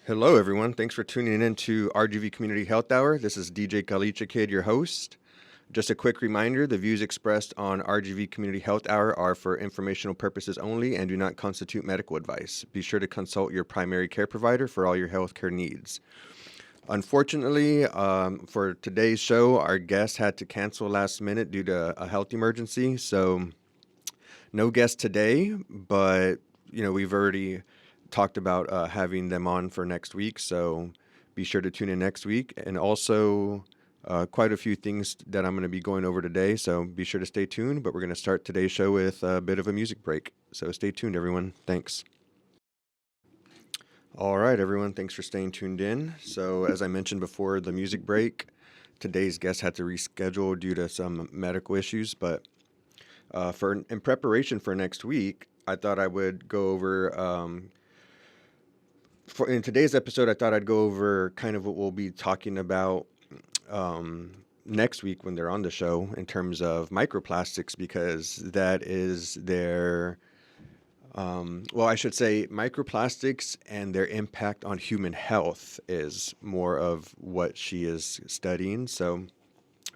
Hello, everyone. Thanks for tuning in to RGV Community Health Hour. This is DJ Kalicha Kid, your host. Just a quick reminder, the views expressed on RGV Community Health Hour are for informational purposes only and do not constitute medical advice. Be sure to consult your primary care provider for all your healthcare needs. Unfortunately, for today's show, our guest had to cancel last minute due to a health emergency, so no guest today, but we've already talked about having them on for next week, so be sure to tune in next week. And also, quite a few things that I'm going to be going over today, so be sure to stay tuned. But we're going to start today's show with a bit of a music break, so stay tuned, everyone. Thanks. All right, everyone. Thanks for staying tuned in. So, as I mentioned before the music break, today's guest had to reschedule due to some medical issues, but in preparation for next week, I thought I would go over. In today's episode, I thought I'd go over kind of what we'll be talking about next week when they're on the show in terms of microplastics, because that is their, I should say microplastics and their impact on human health is more of what she is studying. So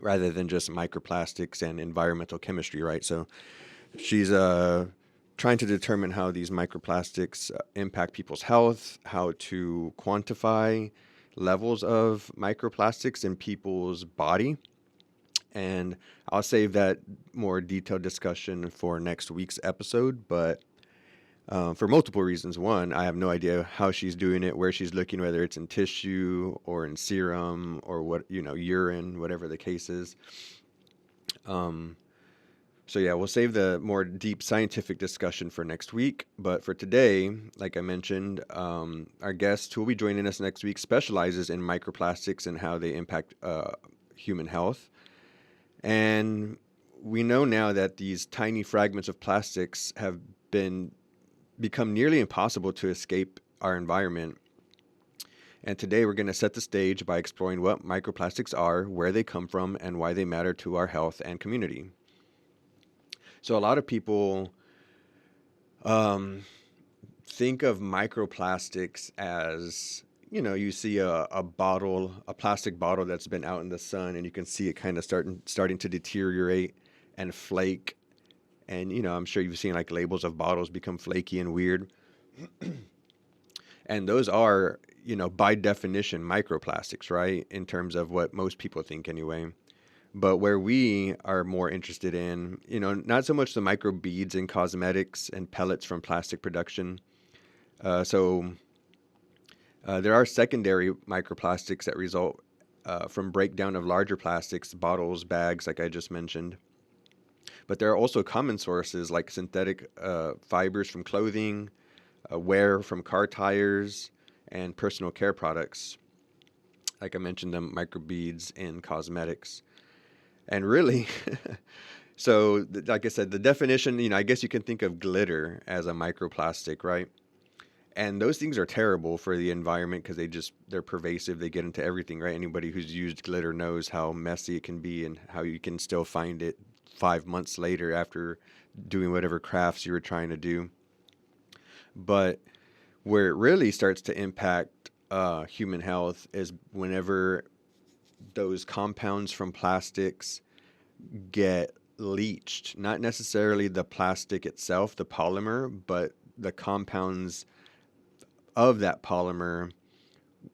rather than just microplastics and environmental chemistry, right? So she's trying to determine how these microplastics impact people's health, how to quantify levels of microplastics in people's body. And I'll save that more detailed discussion for next week's episode, but for multiple reasons. One, I have no idea how she's doing it, where she's looking, whether it's in tissue or in serum or urine, whatever the case is. So yeah, we'll save the more deep scientific discussion for next week. But for today, like I mentioned, our guest who will be joining us next week specializes in microplastics and how they impact human health. And we know now that these tiny fragments of plastics have become nearly impossible to escape our environment. And today we're going to set the stage by exploring what microplastics are, where they come from, and why they matter to our health and community. So a lot of people think of microplastics as, you see a bottle, a plastic bottle that's been out in the sun, and you can see it kind of starting to deteriorate and flake. And, I'm sure you've seen like labels of bottles become flaky and weird. And those are, by definition, microplastics, right? In terms of what most people think anyway. But where we are more interested in, not so much the micro beads in cosmetics and pellets from plastic production. So there are secondary microplastics that result from breakdown of larger plastics, bottles, bags, like I just mentioned. But there are also common sources like synthetic fibers from clothing, wear from car tires, and personal care products. Like I mentioned, the microbeads in cosmetics. And really, so like I said, the definition, I guess you can think of glitter as a microplastic, right? And those things are terrible for the environment because they're pervasive. They get into everything, right? Anybody who's used glitter knows how messy it can be and how you can still find it 5 months later after doing whatever crafts you were trying to do. But where it really starts to impact human health is whenever those compounds from plastics get leached, not necessarily the plastic itself, the polymer, but the compounds of that polymer,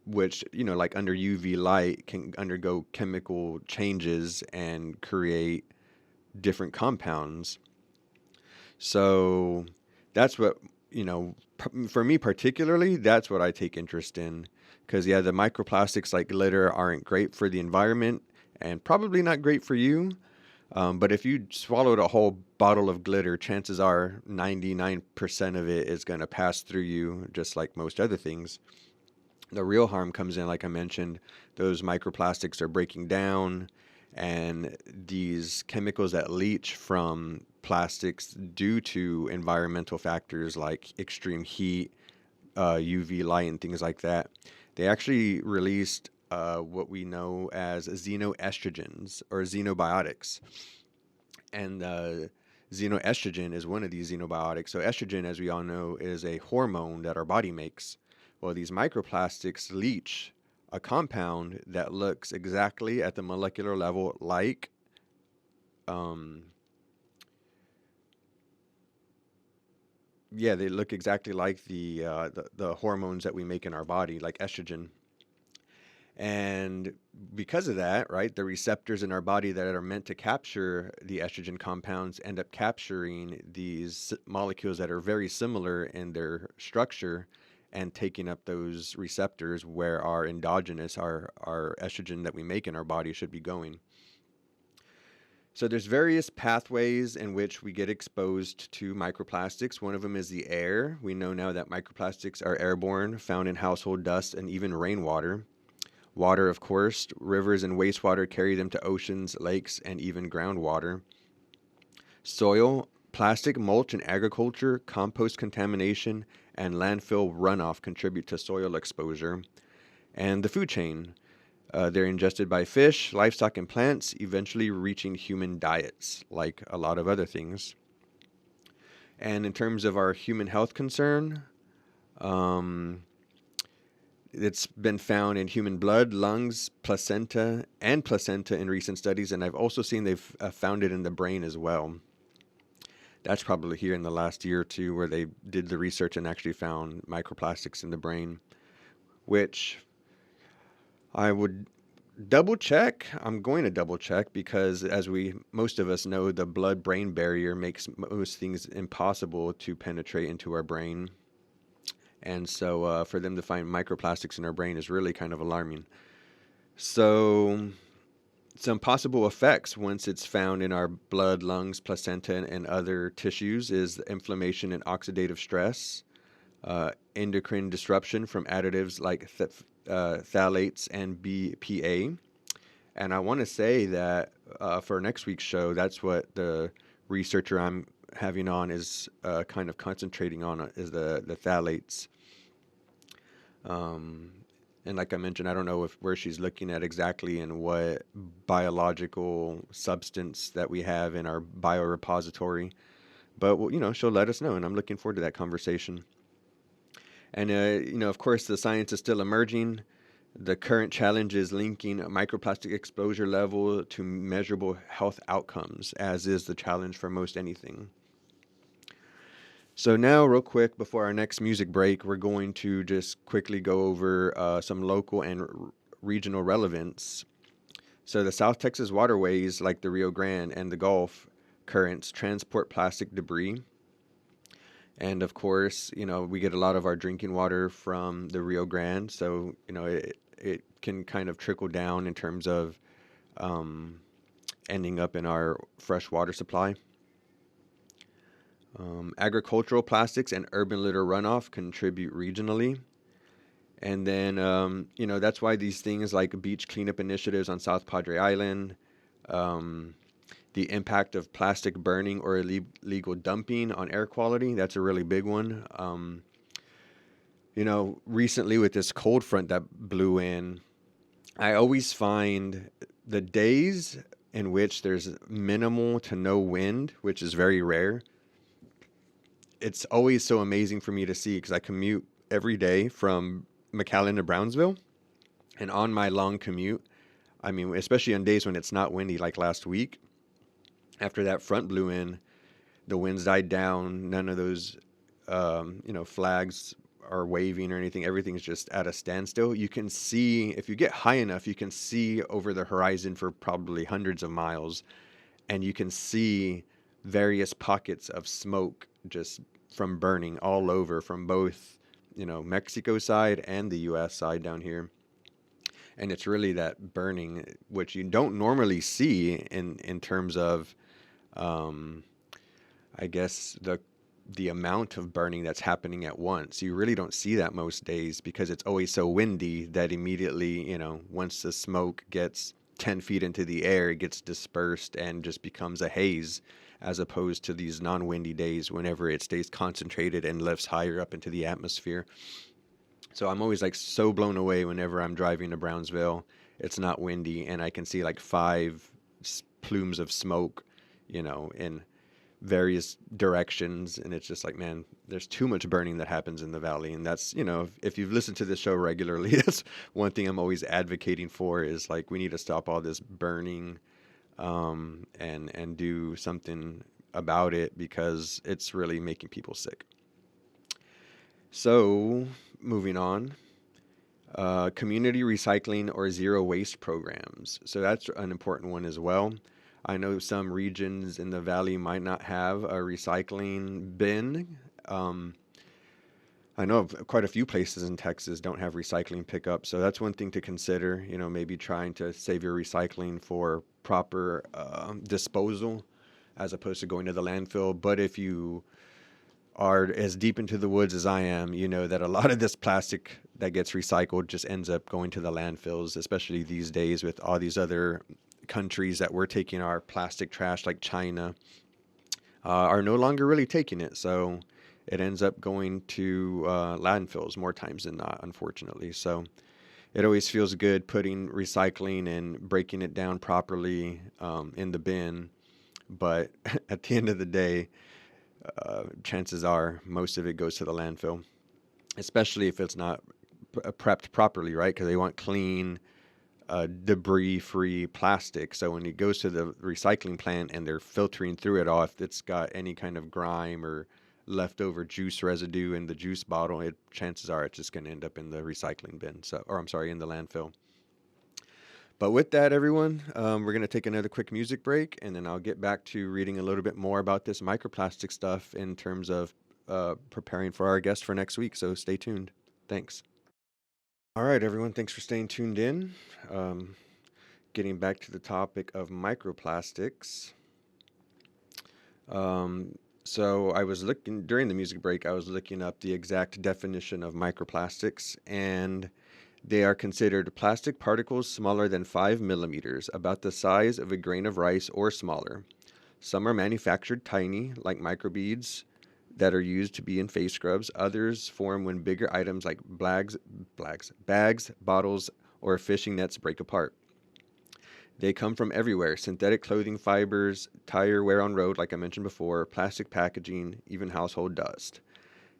which, like under UV light can undergo chemical changes and create different compounds. So that's what, for me particularly, that's what I take interest in. Because, yeah, the microplastics like glitter aren't great for the environment and probably not great for you. But if you swallowed a whole bottle of glitter, chances are 99% of it is going to pass through you, just like most other things. The real harm comes in, like I mentioned, those microplastics are breaking down, and these chemicals that leach from plastics due to environmental factors like extreme heat, UV light, and things like that, they actually released what we know as xenoestrogens or xenobiotics. And xenoestrogen is one of these xenobiotics. So estrogen, as we all know, is a hormone that our body makes, Well, these microplastics leach a compound that looks exactly at the molecular level like um, yeah, they look exactly like the hormones that we make in our body, like estrogen. And because of that, right, the receptors in our body that are meant to capture the estrogen compounds end up capturing these molecules that are very similar in their structure and taking up those receptors where our endogenous, our estrogen that we make in our body should be going. So there's various pathways in which we get exposed to microplastics. One of them is the air. We know now that microplastics are airborne, found in household dust and even rainwater. Water, of course, rivers and wastewater carry them to oceans, lakes, and even groundwater. Soil, plastic mulch in agriculture, compost contamination, and landfill runoff contribute to soil exposure. And the food chain. They're ingested by fish, livestock, and plants, eventually reaching human diets, like a lot of other things. And in terms of our human health concern, um, it's been found in human blood, lungs, and placenta in recent studies, and I've also seen they've found it in the brain as well. That's probably here in the last year or two where they did the research and actually found microplastics in the brain, which I would double check. I'm going to double check because, as most of us know, the blood-brain barrier makes most things impossible to penetrate into our brain. And so for them to find microplastics in our brain is really kind of alarming. So some possible effects once it's found in our blood, lungs, placenta, and other tissues is inflammation and oxidative stress, endocrine disruption from additives like phthalates and BPA. And I want to say that for next week's show, that's what the researcher I'm having on is kind of concentrating on is the phthalates. And like I mentioned, I don't know where she's looking at exactly and what biological substance that we have in our biorepository. But, well, she'll let us know, and I'm looking forward to that conversation. And, of course, the science is still emerging. The current challenge is linking a microplastic exposure level to measurable health outcomes, as is the challenge for most anything. So now, real quick, before our next music break, we're going to just quickly go over some local and regional relevance. So the South Texas waterways, like the Rio Grande and the Gulf currents, transport plastic debris. And of course, we get a lot of our drinking water from the Rio Grande. So, it can kind of trickle down in terms of ending up in our fresh water supply. Agricultural plastics and urban litter runoff contribute regionally. And then, that's why these things like beach cleanup initiatives on South Padre Island, the impact of plastic burning or illegal dumping on air quality, that's a really big one. Recently with this cold front that blew in, I always find the days in which there's minimal to no wind, which is very rare, it's always so amazing for me to see because I commute every day from McAllen to Brownsville. And on my long commute, I mean, especially on days when it's not windy like last week, after that front blew in, the winds died down. None of those, flags are waving or anything. Everything's just at a standstill. You can see, if you get high enough, you can see over the horizon for probably hundreds of miles. And you can see various pockets of smoke just from burning all over from both, Mexico side and the U.S. side down here. And it's really that burning, which you don't normally see in terms of, I guess, the amount of burning that's happening at once. You really don't see that most days because it's always so windy that immediately, once the smoke gets 10 feet into the air, it gets dispersed and just becomes a haze, as opposed to these non-windy days whenever it stays concentrated and lifts higher up into the atmosphere. So I'm always like so blown away whenever I'm driving to Brownsville. It's not windy and I can see like 5 plumes of smoke, in various directions, and it's just like, man, there's too much burning that happens in the valley. And that's, if you've listened to this show regularly, that's one thing I'm always advocating for, is like, we need to stop all this burning, and do something about it, because it's really making people sick. So moving on, community recycling or zero waste programs. So that's an important one as well. I know some regions in the valley might not have a recycling bin. Um, I know of quite a few places in Texas don't have recycling pickup, so that's one thing to consider. Maybe trying to save your recycling for proper disposal, as opposed to going to the landfill. But if you are as deep into the woods as I am, you know that a lot of this plastic that gets recycled just ends up going to the landfills, especially these days with all these other countries that we're taking our plastic trash, like China, are no longer really taking it. So it ends up going to landfills more times than not, unfortunately. So it always feels good putting recycling and breaking it down properly in the bin. But at the end of the day, chances are most of it goes to the landfill, especially if it's not prepped properly, right? Because they want clean, debris-free plastic. So when it goes to the recycling plant and they're filtering through it all, if it's got any kind of grime or leftover juice residue in the juice bottle, chances are it's just going to end up in the recycling bin. So, or I'm sorry, in the landfill. But with that, everyone, we're going to take another quick music break, and then I'll get back to reading a little bit more about this microplastic stuff in terms of preparing for our guest for next week. So stay tuned. Thanks. All right, everyone, thanks for staying tuned in. Getting back to the topic of microplastics. So I was looking during the music break, I was looking up the exact definition of microplastics, and they are considered plastic particles smaller than 5 millimeters, about the size of a grain of rice or smaller. Some are manufactured tiny, like microbeads, that are used to be in face scrubs. Others form when bigger items like bags, bottles, or fishing nets break apart. They come from everywhere: synthetic clothing fibers, tire wear on road, like I mentioned before, plastic packaging, even household dust.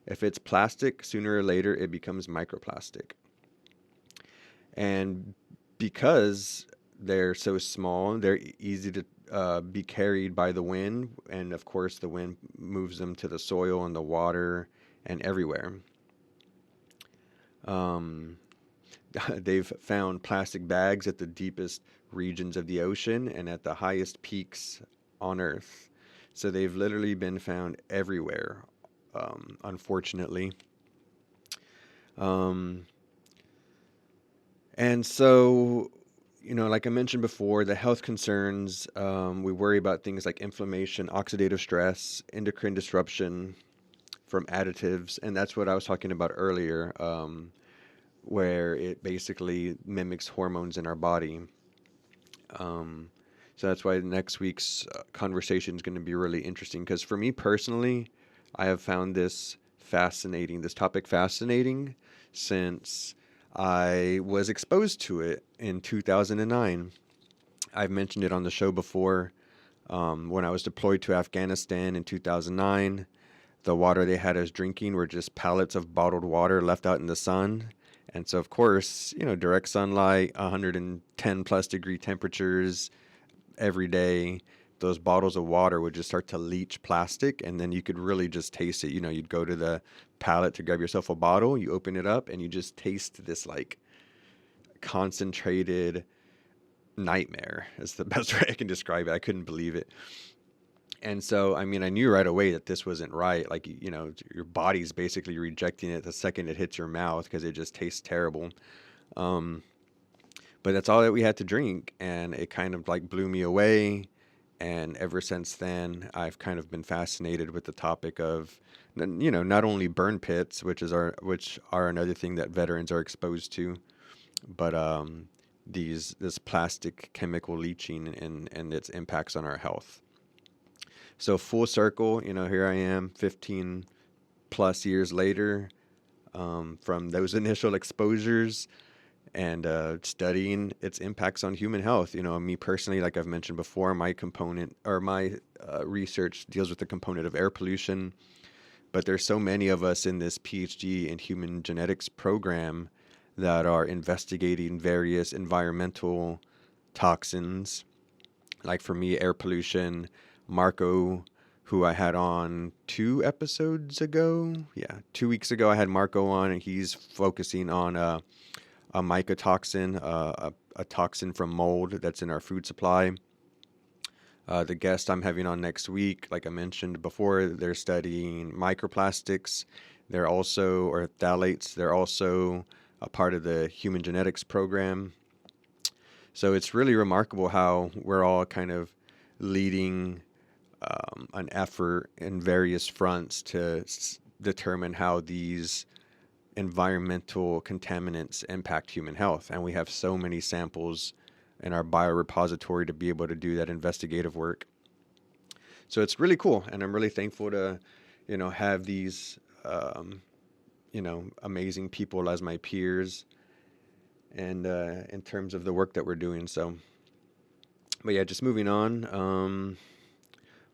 If it's plastic, sooner or later it becomes microplastic. And because they're so small, they're easy to be carried by the wind. And of course, the wind moves them to the soil and the water and everywhere. They've found plastic bags at the deepest regions of the ocean and at the highest peaks on Earth. So they've literally been found everywhere, unfortunately. And so, like I mentioned before, the health concerns, we worry about things like inflammation, oxidative stress, endocrine disruption from additives. And that's what I was talking about earlier, where it basically mimics hormones in our body. So that's why next week's conversation is going to be really interesting. Because for me personally, I have found this topic fascinating since I was exposed to it in 2009. I've mentioned it on the show before. When I was deployed to Afghanistan in 2009, the water they had us drinking were just pallets of bottled water left out in the sun. And so, of course, direct sunlight, 110 plus degree temperatures every day, those bottles of water would just start to leach plastic, and then you could really just taste it. You'd go to the pallet to grab yourself a bottle, you open it up, and you just taste this like concentrated nightmare. Is the best way I can describe it. I couldn't believe it. And so, I knew right away that this wasn't right. Like, your body's basically rejecting it the second it hits your mouth because it just tastes terrible. But that's all that we had to drink, and it kind of like blew me away. And ever since then, I've kind of been fascinated with the topic of, not only burn pits, which are another thing that veterans are exposed to, but this plastic chemical leaching and its impacts on our health. So full circle, here I am 15 plus years later, from those initial exposures, and studying its impacts on human health. Me personally, like I've mentioned before, my research deals with the component of air pollution, but there's so many of us in this PhD in human genetics program that are investigating various environmental toxins. Like for me, air pollution. Marco, who I had on 2 episodes ago, yeah, 2 weeks ago, I had Marco on, and he's focusing on a mycotoxin, a toxin from mold that's in our food supply. The guest I'm having on next week, like I mentioned before, they're studying microplastics. They're also, or phthalates, they're also a part of the human genetics program. So it's really remarkable how we're all kind of leading an effort in various fronts to determine how these environmental contaminants impact human health. And we have so many samples in our biorepository to be able to do that investigative work. So it's really cool. And I'm really thankful to, have these, amazing people as my peers and in terms of the work that we're doing. So, but yeah, just moving on.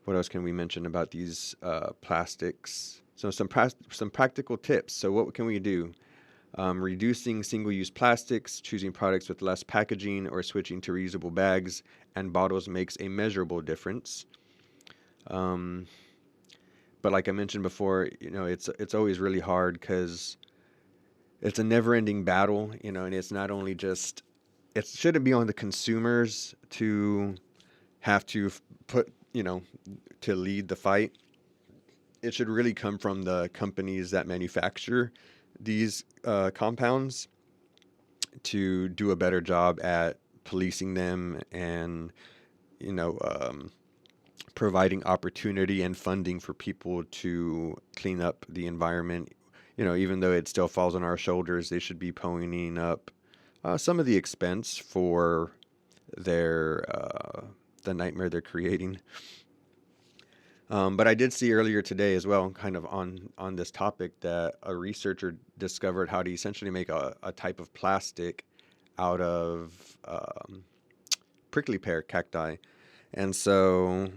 What else can we mention about these plastics? So some practical tips. So what can we do? Reducing single-use plastics, choosing products with less packaging, or switching to reusable bags and bottles makes a measurable difference. But like I mentioned before, it's always really hard because it's a never-ending battle, and it's not only just, it shouldn't be on the consumers to have to put, to lead the fight. It should really come from the companies that manufacture these compounds to do a better job at policing them and, providing opportunity and funding for people to clean up the environment. Even though it still falls on our shoulders, they should be ponying up some of the expense for their the nightmare they're creating. But I did see earlier today as well, kind of on this topic, that a researcher discovered how to essentially make a type of plastic out of prickly pear cacti. And so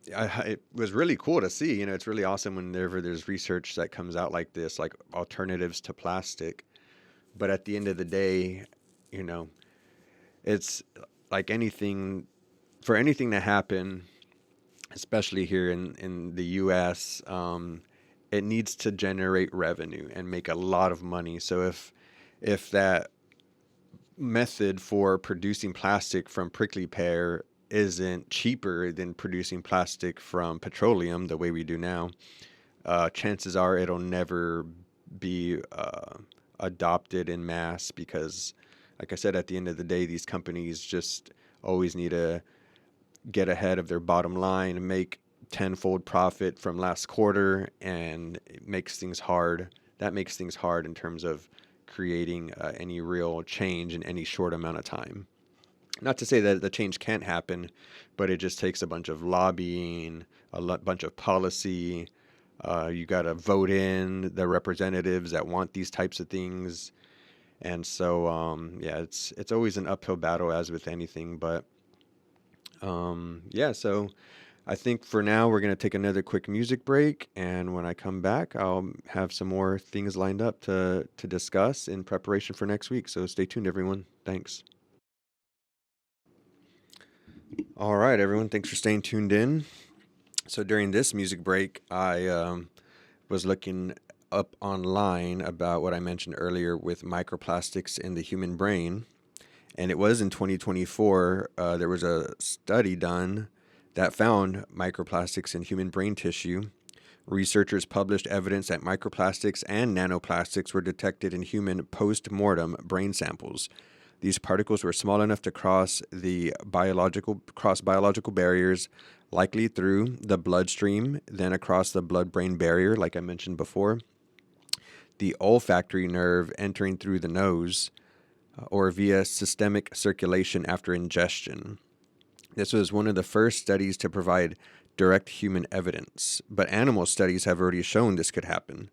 it was really cool to see. It's really awesome whenever there's research that comes out like this, like alternatives to plastic. But at the end of the day, it's like anything, for anything to happen, especially here in the U.S., it needs to generate revenue and make a lot of money. So if that method for producing plastic from prickly pear isn't cheaper than producing plastic from petroleum the way we do now, chances are it'll never be adopted in mass because, like I said, at the end of the day, these companies just always need to get ahead of their bottom line and make tenfold profit from last quarter, and it makes things hard. That makes things hard in terms of creating any real change in any short amount of time. Not to say that the change can't happen, but it just takes a bunch of lobbying, bunch of policy. You got to vote in the representatives that want these types of things. And so, yeah, it's always an uphill battle, as with anything. But yeah, so I think for now we're going to take another quick music break. And when I come back, I'll have some more things lined up to discuss in preparation for next week. So stay tuned, everyone. Thanks. All right, everyone. Thanks for staying tuned in. So during this music break, I was looking up online about what I mentioned earlier with microplastics in the human brain. And it was in 2024, there was a study done that found microplastics in human brain tissue. Researchers published evidence that microplastics and nanoplastics were detected in human post-mortem brain samples. These particles were small enough to cross biological barriers, likely through the bloodstream, then across the blood-brain barrier, like I mentioned before, the olfactory nerve entering through the nose, or via systemic circulation after ingestion. This was one of the first studies to provide direct human evidence, but animal studies have already shown this could happen.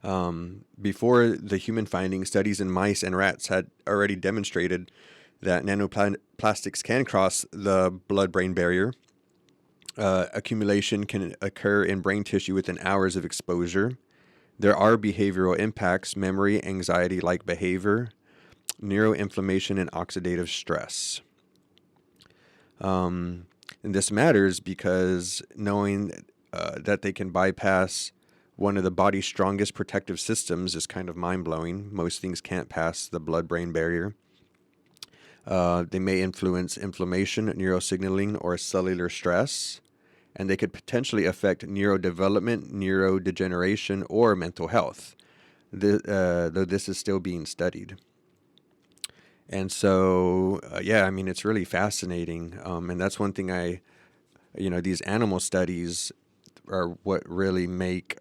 Before the human findings, studies in mice and rats had already demonstrated that nanoplastics can cross the blood-brain barrier. Accumulation can occur in brain tissue within hours of exposure. There are behavioral impacts, memory, anxiety-like behavior, neuroinflammation, and oxidative stress. And this matters because knowing that they can bypass one of the body's strongest protective systems is kind of mind-blowing. Most things can't pass the blood-brain barrier. They may influence inflammation, neurosignaling, or cellular stress, and they could potentially affect neurodevelopment, neurodegeneration, or mental health, though this is still being studied. And so, yeah, I mean, it's really fascinating. And that's one thing these animal studies are what really make,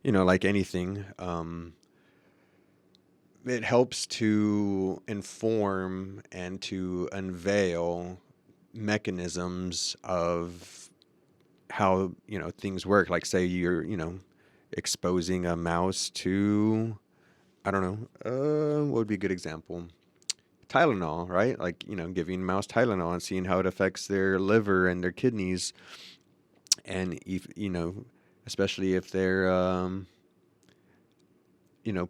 like anything, it helps to inform and to unveil mechanisms of how, things work. Like, say you're, exposing a mouse to, I don't know, what would be a good example? Tylenol, right? Like, giving mouse Tylenol and seeing how it affects their liver and their kidneys. And, if, especially if they're,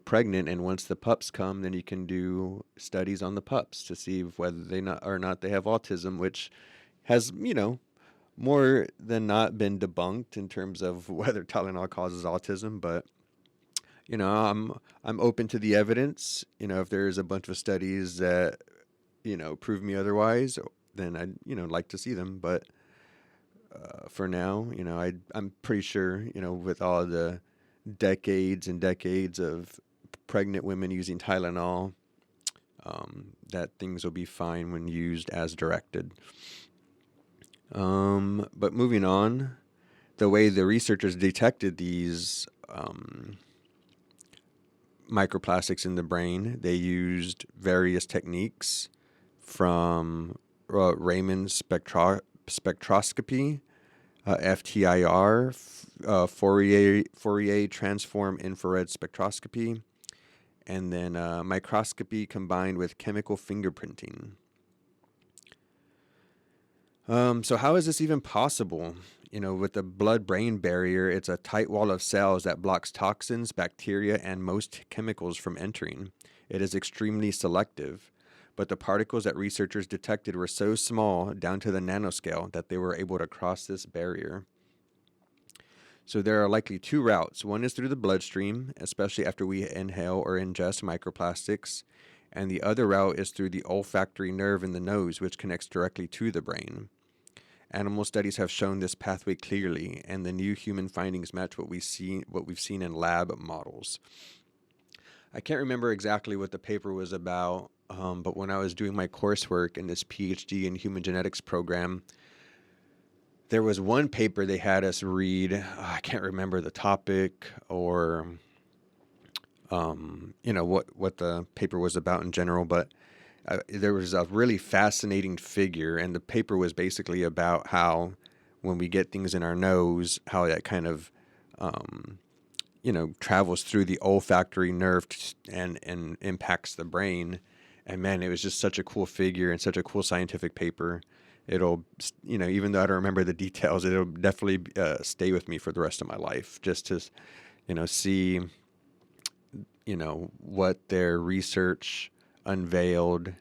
pregnant, and once the pups come, then you can do studies on the pups to see whether they they have autism, which has, more than not been debunked in terms of whether Tylenol causes autism. But, I'm open to the evidence. If there's a bunch of studies that, prove me otherwise, then I'd, like to see them. But for now, I'm pretty sure, with all the decades and decades of pregnant women using Tylenol, that things will be fine when used as directed. But moving on, the way the researchers detected these microplastics in the brain, they used various techniques from Raman spectroscopy, FTIR, Fourier transform infrared spectroscopy, and then microscopy combined with chemical fingerprinting. So how is this even possible? With the blood-brain barrier, it's a tight wall of cells that blocks toxins, bacteria, and most chemicals from entering. It is extremely selective. But the particles that researchers detected were so small, down to the nanoscale, that they were able to cross this barrier. So there are likely two routes. One is through the bloodstream, especially after we inhale or ingest microplastics. And the other route is through the olfactory nerve in the nose, which connects directly to the brain. Animal studies have shown this pathway clearly, and the new human findings match what we've seen in lab models. I can't remember exactly what the paper was about, but when I was doing my coursework in this PhD in human genetics program, there was one paper they had us read. I can't remember the topic or, what the paper was about in general, but there was a really fascinating figure, and the paper was basically about how when we get things in our nose, how that kind of, travels through the olfactory nerve and impacts the brain. And man, it was just such a cool figure and such a cool scientific paper. It'll, even though I don't remember the details, it'll definitely stay with me for the rest of my life, just to, see, what their research unveiled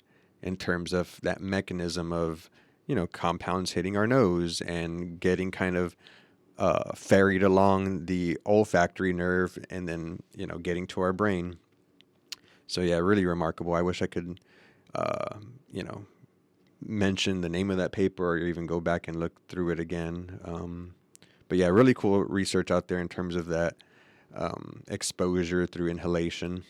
in terms of that mechanism of, compounds hitting our nose and getting kind of ferried along the olfactory nerve and then, getting to our brain. So yeah, really remarkable. I wish I could, mention the name of that paper or even go back and look through it again. But yeah, really cool research out there in terms of that exposure through inhalation.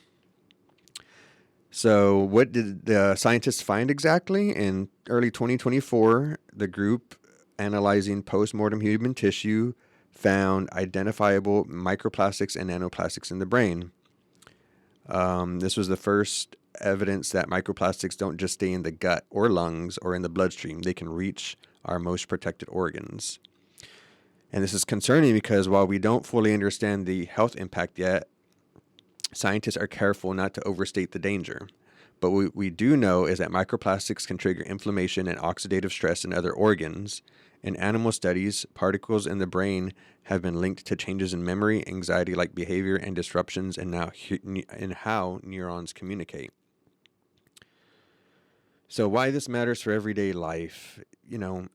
So what did the scientists find exactly? In early 2024, the group analyzing post-mortem human tissue found identifiable microplastics and nanoplastics in the brain. This was the first evidence that microplastics don't just stay in the gut or lungs or in the bloodstream. They can reach our most protected organs. And this is concerning because while we don't fully understand the health impact yet, scientists are careful not to overstate the danger. But what we do know is that microplastics can trigger inflammation and oxidative stress in other organs. In animal studies, particles in the brain have been linked to changes in memory, anxiety-like behavior, and disruptions in how neurons communicate. So why this matters for everyday life?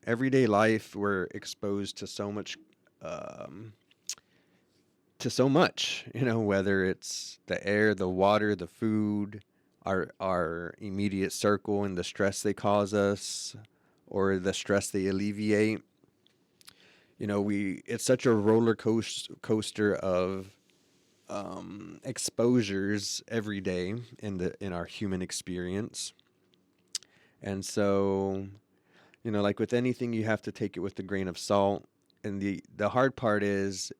Everyday life, we're exposed to so much, um, whether it's the air, the water, the food, our immediate circle and the stress they cause us or the stress they alleviate. It's such a roller coaster of exposures every day in our human experience. And so, like with anything, you have to take it with a grain of salt. And the hard part is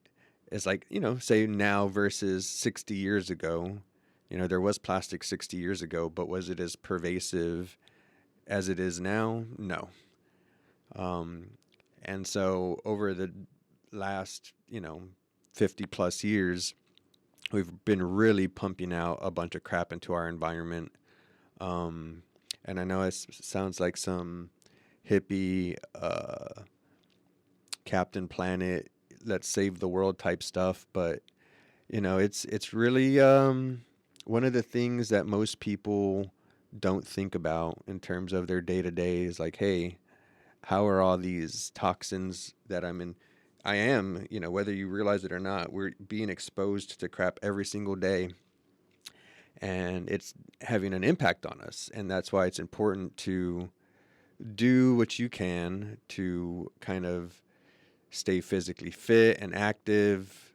like, say now versus 60 years ago. There was plastic 60 years ago, but was it as pervasive as it is now? No. And so over the last, 50 plus years, we've been really pumping out a bunch of crap into our environment. And I know it sounds like some hippie, Captain Planet, let's save the world type stuff, but it's really one of the things that most people don't think about in terms of their day to day is like, hey, how are all these toxins that I am, whether you realize it or not, we're being exposed to crap every single day, and it's having an impact on us. And that's why it's important to do what you can to kind of stay physically fit and active.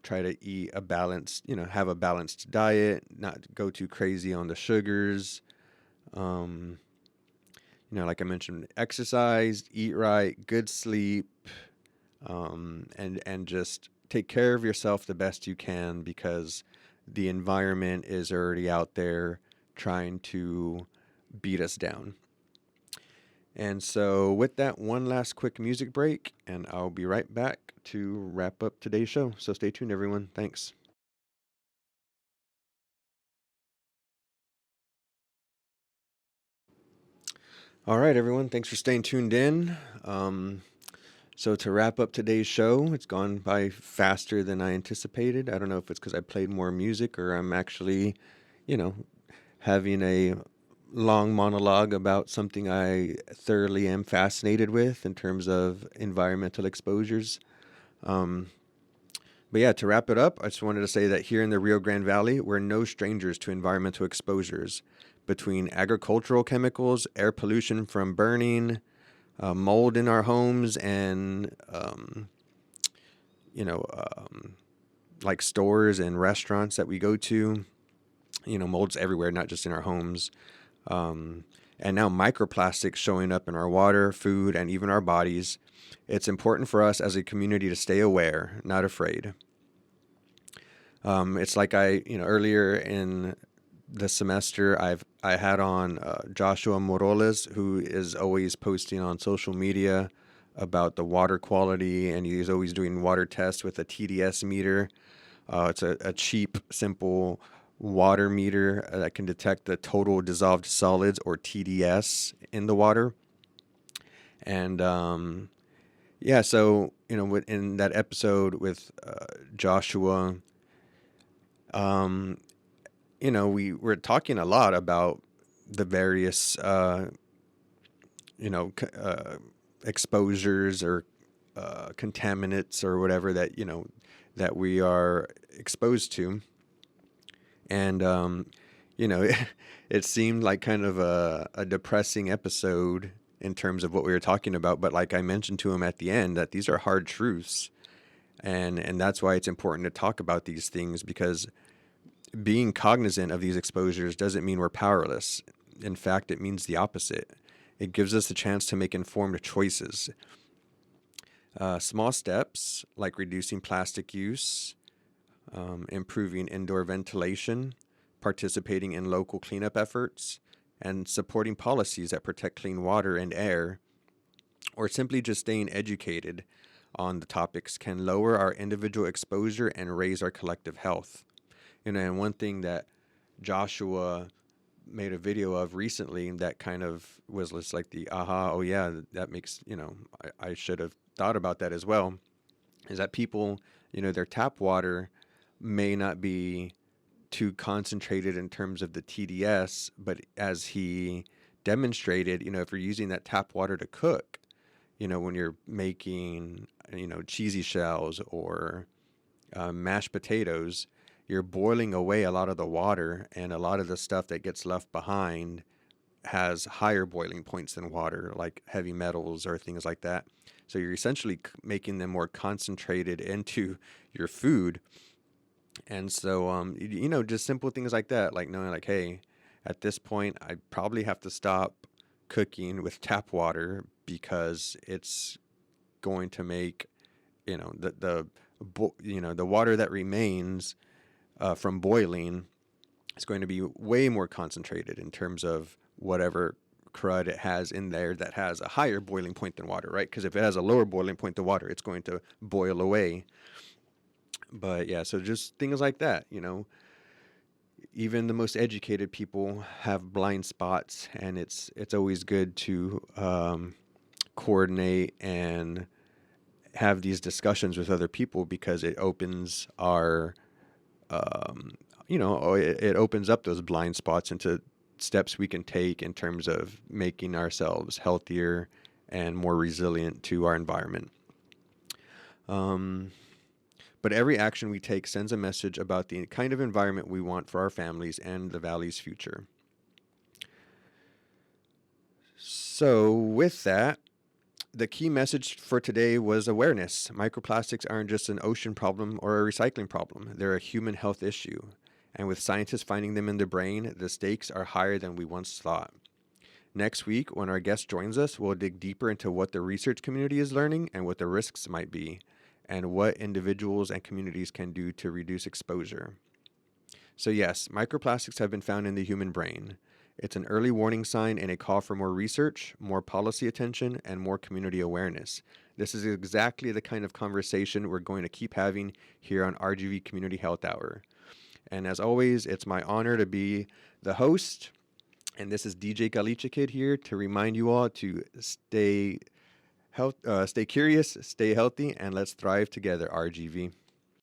Try to eat a balanced, have a balanced diet, not go too crazy on the sugars. Like I mentioned, exercise, eat right, good sleep, and just take care of yourself the best you can, because the environment is already out there trying to beat us down. And so with that, one last quick music break, and I'll be right back to wrap up today's show. So stay tuned, everyone. Thanks. All right, everyone. Thanks for staying tuned in. So to wrap up today's show, it's gone by faster than I anticipated. I don't know if it's because I played more music or I'm actually, you know, having a long monologue about something I thoroughly am fascinated with in terms of environmental exposures. Um, but yeah, to wrap it up, I just wanted to say that here in the Rio Grande Valley, we're no strangers to environmental exposures. Between agricultural chemicals, air pollution from burning, mold in our homes, and you know, um, like stores and restaurants that we go to. Mold's everywhere, not just in our homes. And now microplastics showing up in our water, food, and even our bodies. It's important for us as a community to stay aware, not afraid. It's like earlier in the semester, I had on Joshua Morales, who is always posting on social media about the water quality, and he's always doing water tests with a TDS meter. It's a cheap, simple water meter that can detect the total dissolved solids, or TDS, in the water. And yeah, so in that episode with Joshua, um, we were talking a lot about the various exposures or contaminants or whatever that we are exposed to. And it seemed like kind of a depressing episode in terms of what we were talking about, but like I mentioned to him at the end, that these are hard truths, and that's why it's important to talk about these things, because being cognizant of these exposures doesn't mean we're powerless. In fact, it means the opposite. It gives us a chance to make informed choices. Small steps like reducing plastic use, improving indoor ventilation, participating in local cleanup efforts, and supporting policies that protect clean water and air, or simply just staying educated, on the topics can lower our individual exposure and raise our collective health. And one thing that Joshua made a video of recently that kind of was just like the aha, oh yeah, that makes, I should have thought about that as well, is that people, their tap water may not be too concentrated in terms of the TDS, but as he demonstrated, if you're using that tap water to cook, when you're making, cheesy shells or mashed potatoes, you're boiling away a lot of the water, and a lot of the stuff that gets left behind has higher boiling points than water, like heavy metals or things like that. So you're essentially making them more concentrated into your food. And so, just simple things like that, like knowing like, hey, at this point, I probably have to stop cooking with tap water because it's going to make, the water that remains from boiling is going to be way more concentrated in terms of whatever crud it has in there that has a higher boiling point than water, right? Because if it has a lower boiling point than water, it's going to boil away. But yeah, so just things like that, even the most educated people have blind spots, and it's always good to coordinate and have these discussions with other people, because it opens our it opens up those blind spots into steps we can take in terms of making ourselves healthier and more resilient to our environment. But every action we take sends a message about the kind of environment we want for our families and the Valley's future. So with that, the key message for today was awareness. Microplastics aren't just an ocean problem or a recycling problem. They're a human health issue. And with scientists finding them in the brain, the stakes are higher than we once thought. Next week, when our guest joins us, we'll dig deeper into what the research community is learning and what the risks might be, and what individuals and communities can do to reduce exposure. So yes, microplastics have been found in the human brain. It's an early warning sign and a call for more research, more policy attention, and more community awareness. This is exactly the kind of conversation we're going to keep having here on RGV Community Health Hour. And as always, it's my honor to be the host. And this is DJ Galichikid here to remind you all to stay curious, stay healthy, and let's thrive together, RGV.